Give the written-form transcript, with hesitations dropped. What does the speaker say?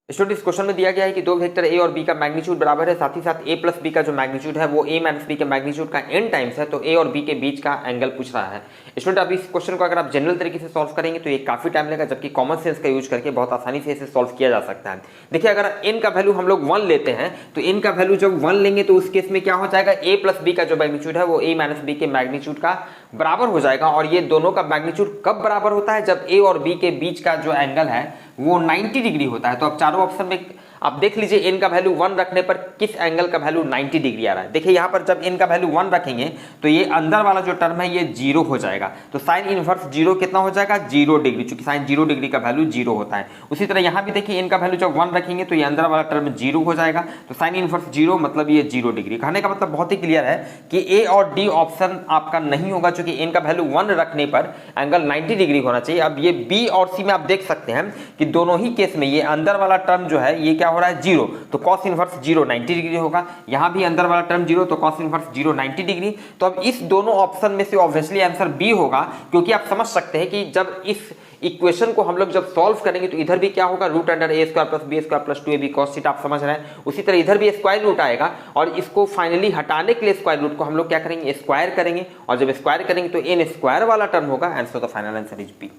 Student, इस question में दिया गया है कि दो वेक्टर ए और बी का मैग्नीट्यूड बराबर है, साथ ही साथ ए प्लस बी का जो मैग्नीट्यूड है वो ए माइनस बी के मैग्नीट्यूड का n टाइम्स है, तो ए और बी के बीच का एंगल पूछ रहा है। स्टूडेंट, अब इस क्वेश्चन को अगर आप जनरल तरीके से सॉल्व करेंगे तो ये काफी टाइम लगेगा, जबकि कॉमन सेंस का यूज करके बहुत आसानी से इसे सॉल्व किया जा सकता है। देखिए, अगर n का वैल्यू हम लोग 1 लेते हैं तो n का वैल्यू जब 1 लेंगे तो उस केस में क्या हो जाएगा, a प्लस बी का जो मैग्नीट्यूड है वो a माइनस बी के मैग्नीट्यूड का बराबर हो जाएगा। और ये दोनों का मैग्नीट्यूड कब बराबर होता है, जब a और b के बीच का जो एंगल है वो 90 डिग्री होता है। तो अब चारों ऑप्शन में आप देख लीजिए n का वैल्यू 1 रखने पर किस एंगल का वैल्यू 90 डिग्री आ रहा है। देखिए यहाँ पर जब n का वैल्यू 1 रखेंगे तो ये अंदर वाला जो टर्म है ये 0 हो जाएगा, तो साइन इनवर्स 0 कितना हो जाएगा, 0 डिग्री, क्योंकि साइन 0 डिग्री का वैल्यू 0 होता है। उसी तरह यहाँ भी देखिए n का वैल्यू जब 1 रखेंगे तो ये अंदर वाला टर्म 0 हो जाएगा, तो साइन इनवर्स 0 मतलब ये 0 डिग्री। कहने का मतलब बहुत ही क्लियर है कि ए और डी ऑप्शन आपका नहीं होगा, क्योंकि n का वैल्यू 1 रखने पर एंगल 90 डिग्री होना चाहिए। अब ये बी और सी में आप देख सकते हैं कि दोनों ही केस में ये अंदर वाला टर्म जो है ये क्या हो रहा है, 0, तो cos इनवर्स 0 90 डिग्री होगा। यहां भी अंदर वाला टर्म 0, तो cos इनवर्स 0 90 डिग्री। तो अब इस दोनों ऑप्शन में से ऑब्वियसली आंसर बी होगा, क्योंकि आप समझ सकते हैं कि जब इस इक्वेशन को हम लोग जब सॉल्व करेंगे तो इधर भी क्या होगा, root under a square plus b square plus 2ab cos theta, आप समझ रहे हैं। उसी तरह इधर भी स्क्वायर रूट आएगा और इसको फाइनली हटाने के लिए स्क्वायर रूट को हम लोग क्या करेंगे, स्क्वायर करेंगे, और जब स्क्वायर करेंगे तो n स्क्वायर वाला टर्म होगा। Answer the final answer is B.